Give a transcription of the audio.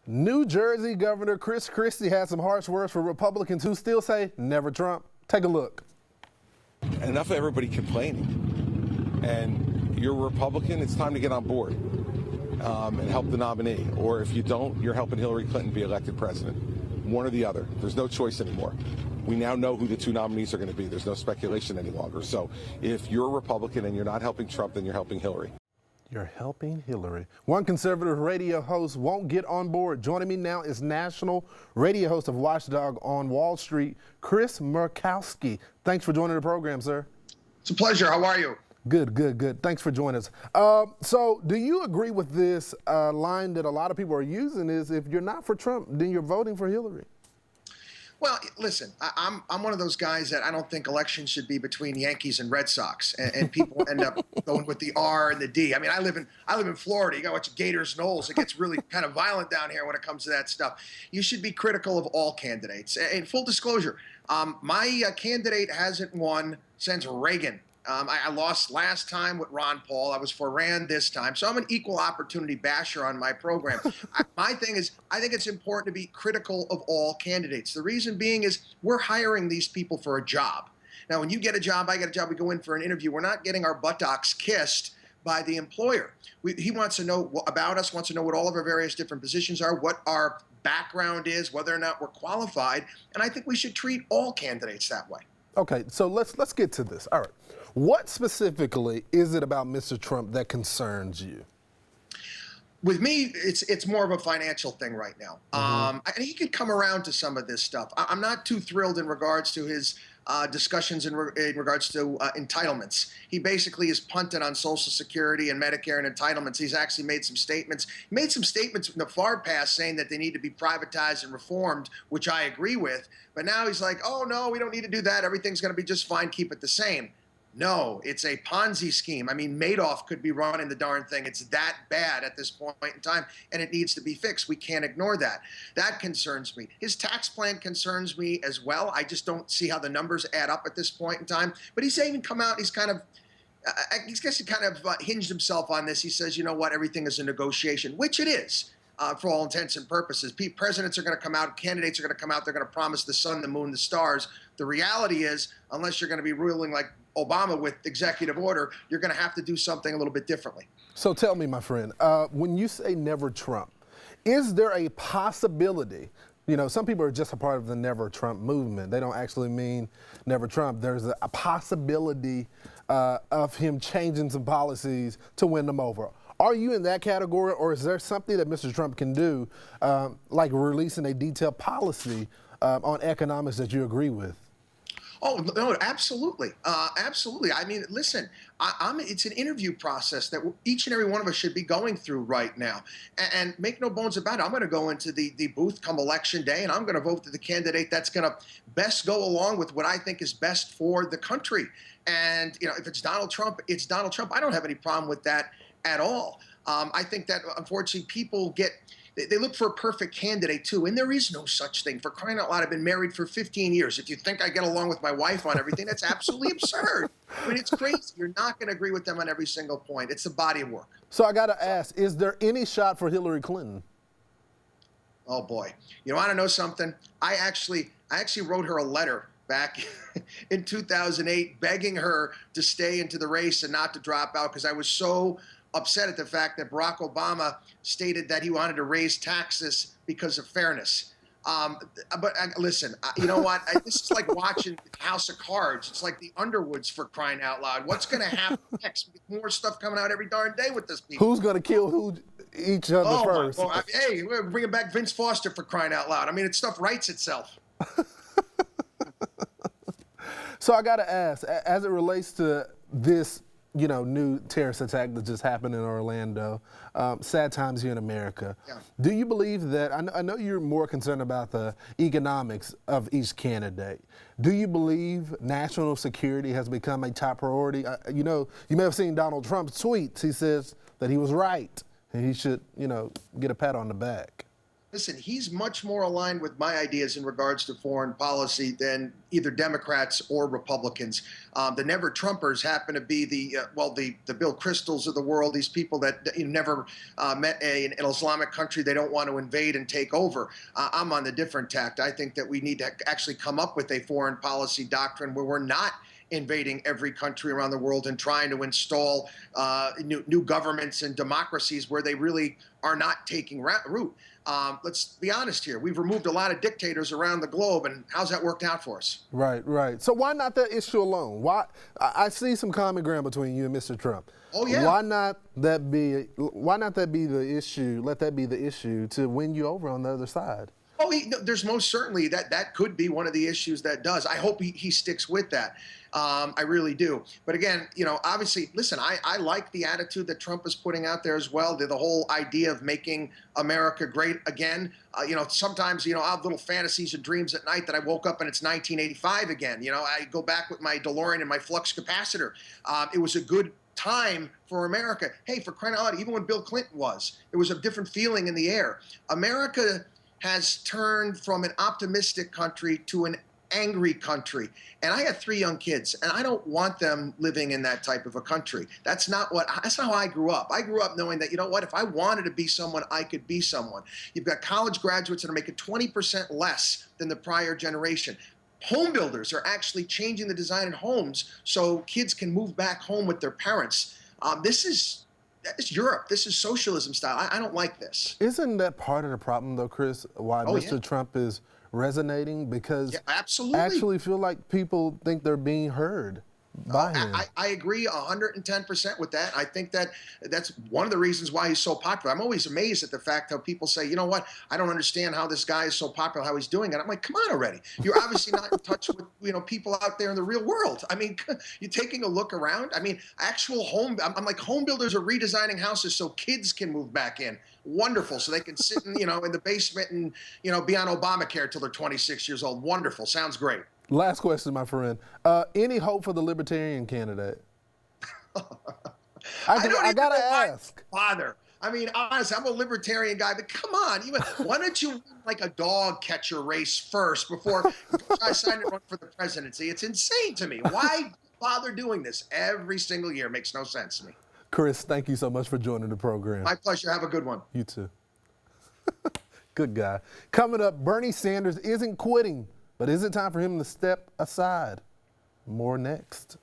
New Jersey Governor Chris Christie had some harsh words for Republicans who still say never Trump. Take a look. Enough of everybody complaining. And you're a Republican, it's time to get on board and help the nominee. Or if you don't, you're helping Hillary Clinton be elected president. One or the other. There's no choice anymore. We now know who the two nominees are going to be. There's no speculation any longer. So if you're a Republican and you're not helping Trump, then you're helping Hillary. You're helping Hillary. One conservative radio host won't get on board. Joining me now is national radio host of Watchdog on Wall Street, Chris Markowski. Thanks for joining the program, sir. It's a pleasure. How are you? Good. Thanks for joining us. So do you agree with this line that a lot of people are using is if you're not for Trump, then you're voting for Hillary? Well, listen, I'm one of those guys that I don't think elections should be between Yankees and Red Sox, and people end up going with the R and the D. I mean, I live in Florida. You got to watch Gators Knowles. It gets really kind of violent down here when it comes to that stuff. You should be critical of all candidates. And full disclosure, my candidate hasn't won since Reagan. I lost last time with Ron Paul. I was for Rand this time. So I'm an equal opportunity basher on my program. My thing is, I think it's important to be critical of all candidates. The reason being is we're hiring these people for a job. Now, when you get a job, I get a job, we go in for an interview. We're not getting our buttocks kissed by the employer. He wants to know about us, wants to know what all of our various different positions are, what our background is, whether or not we're qualified. And I think we should treat all candidates that way. Okay, so let's get to this. All right. What specifically is it about Mr. Trump that concerns you? With me, it's more of a financial thing right now. And he could come around to some of this stuff. I'm not too thrilled in regards to his discussions in regards to entitlements. He basically is punted on Social Security and Medicare and entitlements. He's actually made some statements. He made some statements in the far past saying that they need to be privatized and reformed, which I agree with. But now he's like, oh, no, we don't need to do that. Everything's going to be just fine. Keep it the same. No, it's a Ponzi scheme. I mean, Madoff could be running the darn thing. It's that bad at this point in time, and it needs to be fixed. We can't ignore that. That concerns me. His tax plan concerns me as well. I just don't see how the numbers add up at this point in time. But he's even come out, he's kind of hinged himself on this. He says, you know what, everything is a negotiation, which it is. For all intents and purposes. Presidents are going to come out, candidates are going to come out, they're going to promise the sun, the moon, the stars. The reality is, unless you're going to be ruling like Obama with executive order, you're going to have to do something a little bit differently. So tell me, my friend, when you say never Trump, is there a possibility, you know, some people are just a part of the never Trump movement. They don't actually mean never Trump. There's a possibility of him changing some policies to win them over. Are you in that category, or is there something that Mr. Trump can do, like releasing a detailed policy on economics that you agree with? Oh, no, absolutely. Absolutely. I mean, listen, it's an interview process that each and every one of us should be going through right now. And make no bones about it, I'm going to go into the booth come election day, and I'm going to vote for the candidate that's going to best go along with what I think is best for the country. And, you know, if it's Donald Trump, it's Donald Trump. I don't have any problem with that at all. I think that, unfortunately, people they look for a perfect candidate, too, and there is no such thing. For crying out loud, I've been married for 15 years. If you think I get along with my wife on everything, that's absolutely absurd. I mean, it's crazy. You're not going to agree with them on every single point. It's a body of work. So I got to ask, is there any shot for Hillary Clinton? Oh, boy. You want to know something? I actually wrote her a letter back in 2008 begging her to stay into the race and not to drop out because I was so upset at the fact that Barack Obama stated that he wanted to raise taxes because of fairness. But listen, you know what? This is like watching House of Cards. It's like the Underwoods, for crying out loud. What's going to happen next? More stuff coming out every darn day with this people. Who's going to kill each other first? Hey, we're bringing back Vince Foster, for crying out loud. I mean, stuff writes itself. So I got to ask, as it relates to this, you know, new terrorist attack that just happened in Orlando, sad times here in America. Yeah. Do you believe that, I know you're more concerned about the economics of each candidate. Do you believe national security has become a top priority? You know, you may have seen Donald Trump's tweets. He says that he was right and he should, you know, get a pat on the back. Listen, he's much more aligned with my ideas in regards to foreign policy than either Democrats or Republicans. The never Trumpers happen to be the Bill Kristols of the world, these people that never met an Islamic country they don't want to invade and take over. I'm on the different tact. I think that we need to actually come up with a foreign policy doctrine where we're not invading every country around the world and trying to install new governments and democracies where they really are not taking root. Let's be honest here. We've removed a lot of dictators around the globe, and how's that worked out for us? Right, right. So why not that issue alone? Why? I see some common ground between you and Mr. Trump. Oh yeah. Why not that be the issue? Let that be the issue to win you over on the other side. Oh, there's most certainly that could be one of the issues that does. I hope he sticks with that. I really do. But again, obviously, listen, I like the attitude that Trump is putting out there as well. The whole idea of making America great again. Sometimes, I have little fantasies and dreams at night that I woke up and it's 1985 again. I go back with my DeLorean and my flux capacitor. It was a good time for America. Hey, for crying out loud, even when Bill Clinton there was a different feeling in the air. America has turned from an optimistic country to an angry country. And I have 3 young kids, and I don't want them living in that type of a country. That's not how I grew up. I grew up knowing that, if I wanted to be someone, I could be someone. You've got college graduates that are making 20% less than the prior generation. Home builders are actually changing the design of homes so kids can move back home with their parents. This is Europe. This is socialism style. I don't like this. Isn't that part of the problem, though, Chris, why Mr. Trump is resonating? Because absolutely. I actually feel like people think they're being heard by him. I agree 110% with that. I think that's one of the reasons why he's so popular. I'm always amazed at the fact how people say, you know what, I don't understand how this guy is so popular, how he's doing it. I'm like, come on already. You're obviously not in touch with people out there in the real world. I mean, you're taking a look around. I mean, actual I'm like, home builders are redesigning houses so kids can move back in. Wonderful. So they can sit in, in the basement and, be on Obamacare till they're 26 years old. Wonderful. Sounds great. Last question, my friend. Any hope for the Libertarian candidate? I gotta ask. Father. I mean, honestly, I'm a Libertarian guy, but come on. Why don't you win like a dog catcher race first before you try to run for the presidency? It's insane to me. Why bother doing this every single year? It makes no sense to me. Chris, thank you so much for joining the program. My pleasure. Have a good one. You too. Good guy. Coming up, Bernie Sanders isn't quitting. But is it time for him to step aside? More next.